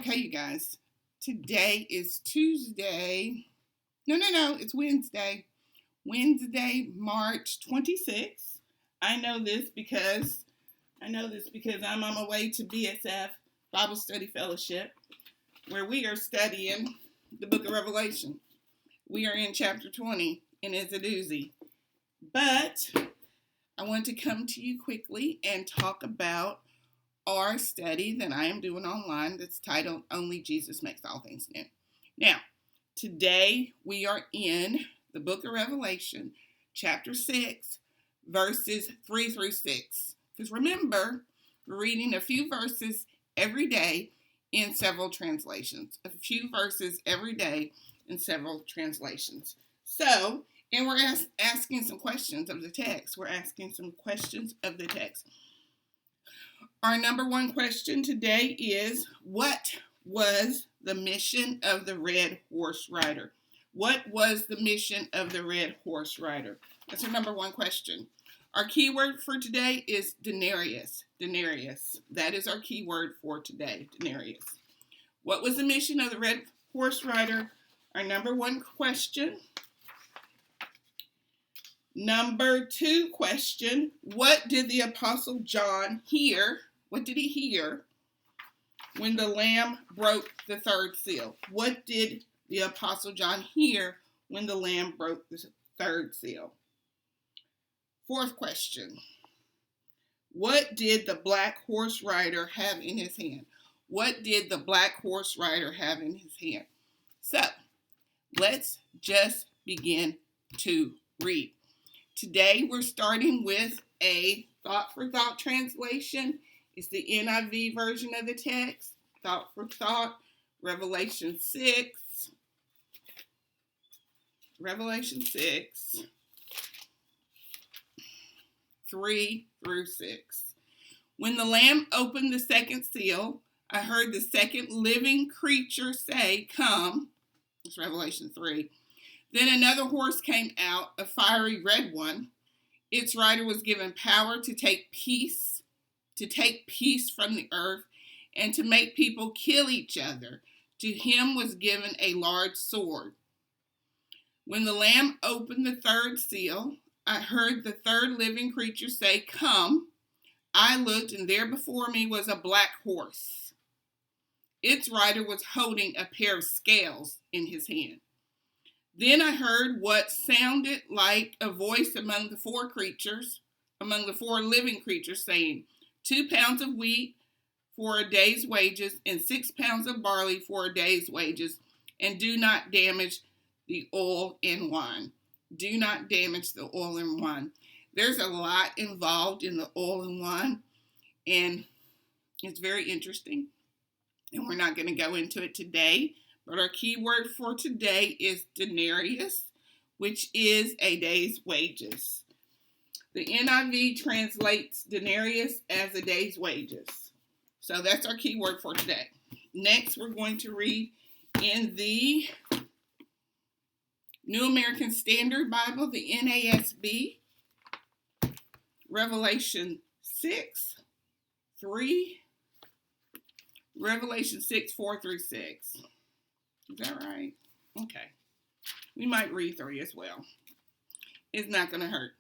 Okay, you guys. Today is Tuesday. No, it's Wednesday. Wednesday, March 26th. I know this because I'm on my way to BSF Bible Study Fellowship, where we are studying the book of Revelation. We are in chapter 20, and it's a doozy. But I want to come to you quickly and talk about our study that I am doing online that's titled Only Jesus Makes All Things New. Now, today we are in the book of Revelation, chapter 6, verses 3 through 6. Because remember, we're reading a few verses every day in several translations. A few verses every day in several translations. So, and we're asking some questions of the text. Our number one question today is, what was the mission of the Red Horse Rider? What was the mission of the Red Horse Rider? That's our number one question. Our keyword for today is denarius. Denarius. That is our keyword for today, denarius. What was the mission of the Red Horse Rider? Our number one question. Number two question, what did the Apostle John hear? What did he hear when the Lamb broke the third seal? What did the Apostle John hear when the Lamb broke the third seal? Fourth question, what did the Black Horse Rider have in his hand? What did the Black Horse Rider have in his hand? So, let's just begin to read. Today we're starting with a thought for thought translation. It's the NIV version of the text. Thought for thought, Revelation 6. Revelation 6, 3 through 6. When the Lamb opened the second seal, I heard the second living creature say, "Come." It's Revelation 3. Then another horse came out, a fiery red one. Its rider was given power to take peace from the earth and to make people kill each other. To him was given a large sword. When the Lamb opened the third seal, I heard the third living creature say, "Come." I looked, and there before me was a black horse. Its rider was holding a pair of scales in his hand. Then I heard what sounded like a voice among the four living creatures, saying, 2 pounds of wheat for a day's wages, and 6 pounds of barley for a day's wages, and do not damage the oil and wine. Do not damage the oil and wine. There's a lot involved in the oil and wine, and it's very interesting, and we're not going to go into it today. But our key word for today is denarius, which is a day's wages. The NIV translates denarius as a day's wages. So that's our key word for today. Next, we're going to read in the New American Standard Bible, the NASB, Revelation 6, 3, Revelation 6, 4 through 6. Is that right? Okay. We might read 3 as well. It's not going to hurt.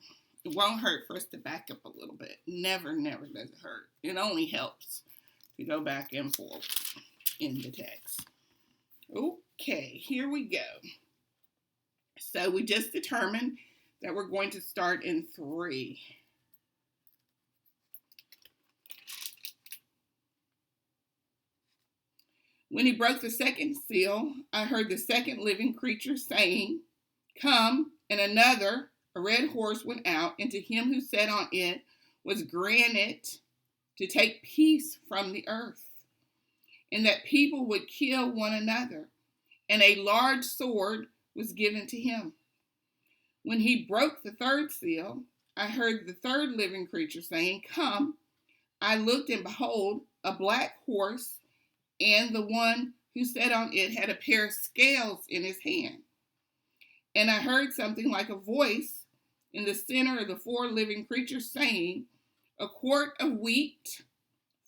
It won't hurt for us to back up a little bit. Never does it hurt. It only helps to go back and forth in the text. Okay, here we go. So we just determined that we're going to start in 3. When he broke the second seal, I heard the second living creature saying, "Come," and another, a red horse, went out, and to him who sat on it was granted to take peace from the earth, and that people would kill one another, and a large sword was given to him. When he broke the third seal, I heard the third living creature saying, "Come." I looked, and behold, a black horse, and the one who sat on it had a pair of scales in his hand. And I heard something like a voice in the center of the 4 living creatures saying, "A quart of wheat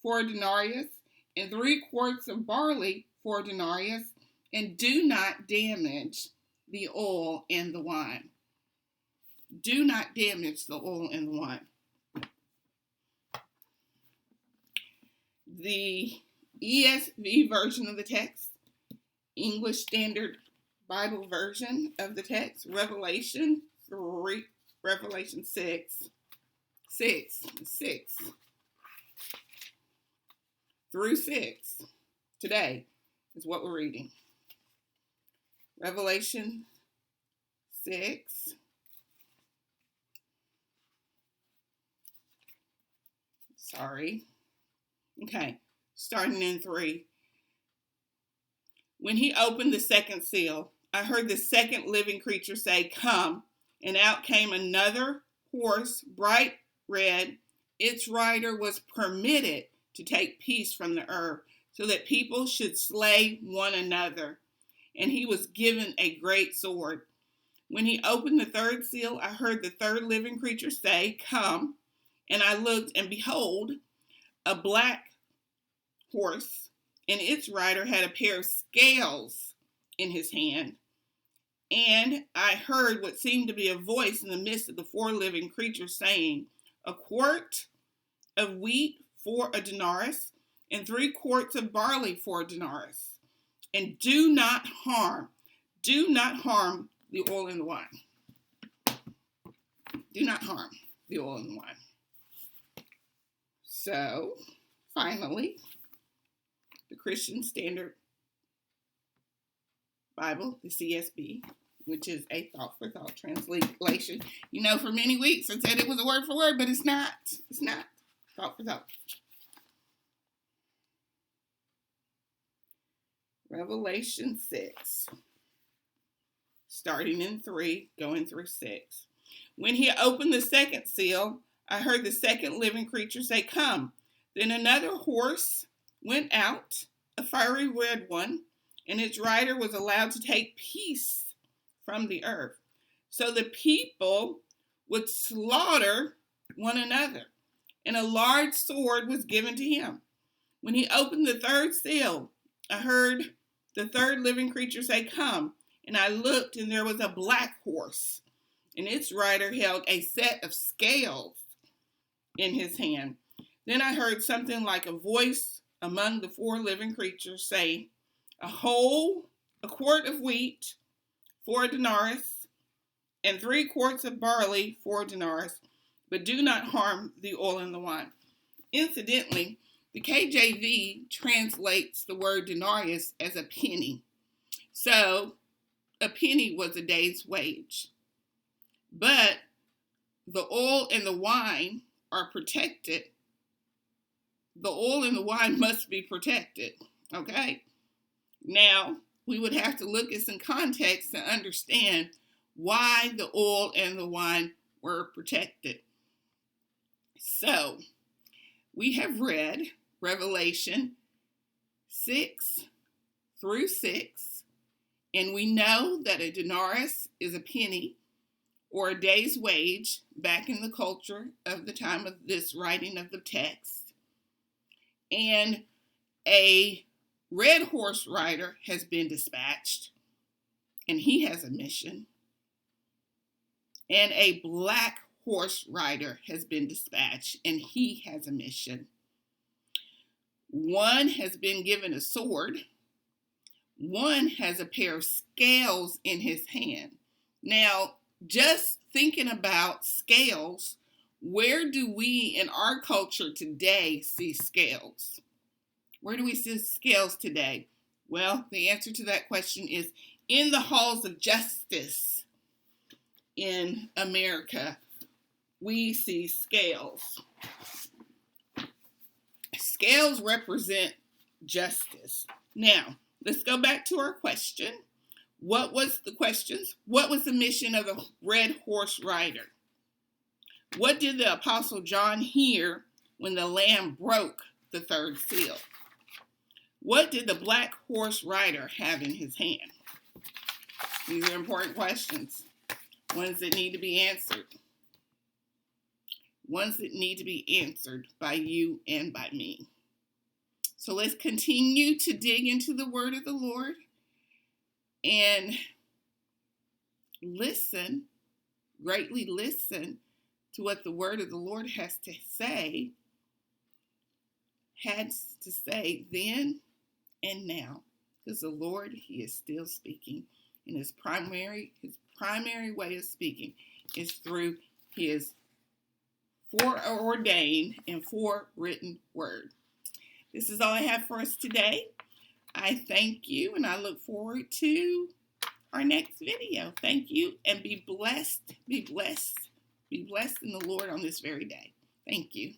for a denarius, and 3 quarts of barley for a denarius, and do not damage the oil and the wine. Do not damage the oil and the wine. The ESV version of the text, English Standard Bible version of the text, Revelation 6 through 6. Today is what we're reading. Revelation 6. Okay, starting in 3. When he opened the second seal, I heard the second living creature say, "Come," and out came another horse, bright red. Its rider was permitted to take peace from the earth, so that people should slay one another. And he was given a great sword. When he opened the third seal, I heard the third living creature say, "Come," and I looked, and behold, a black horse, and its rider had a pair of scales in his hand. And I heard what seemed to be a voice in the midst of the 4 living creatures saying, "A quart of wheat for a denarius, and 3 quarts of barley for a denarius. And do not harm the oil and the wine." Do not harm the oil and the wine. So, finally, the Christian Standard Bible, the CSB, which is a thought-for-thought translation. You know, for many weeks I said it was a word for word, but it's not. It's not. Thought for thought. Revelation 6, starting in 3, going through 6. When he opened the second seal, I heard the second living creature say, "Come." Then another horse went out, a fiery red one, and its rider was allowed to take peace from the earth. So the people would slaughter one another, and a large sword was given to him. When he opened the third seal, I heard the third living creature say, "Come," and I looked, and there was a black horse, and its rider held a set of scales in his hand. Then I heard something like a voice among the 4 living creatures say, a quart of wheat for a denarius, and 3 quarts of barley for a denarius, but do not harm the oil and the wine." Incidentally, the KJV translates the word denarius as a penny. So, a penny was a day's wage. But the oil and the wine are protected. The oil and the wine must be protected, okay? Now, we would have to look at some context to understand why the oil and the wine were protected. So, we have read Revelation 6 through 6, and we know that a denarius is a penny or a day's wage back in the culture of the time of this writing of the text. And a red horse rider has been dispatched, and he has a mission. And a black horse rider has been dispatched, and he has a mission. One has been given a sword. One has a pair of scales in his hand. Now, just thinking about scales, where do we in our culture today see scales? Where do we see scales today? Well, the answer to that question is in the halls of justice in America. We see scales. Scales represent justice. Now, let's go back to our question. What was the questions? What was the mission of the red horse rider? What did the Apostle John hear when the Lamb broke the third seal? What did the black horse rider have in his hand? These are important questions. Ones that need to be answered. Ones that need to be answered by you and by me. So let's continue to dig into the word of the Lord and listen, greatly listen to what the word of the Lord has to say then and now. Because the Lord, he is still speaking. And his primary way of speaking is through his foreordained and forewritten word. This is all I have for us today. I thank you, and I look forward to our next video. Thank you, and be blessed. Be blessed. Be blessed in the Lord on this very day. Thank you.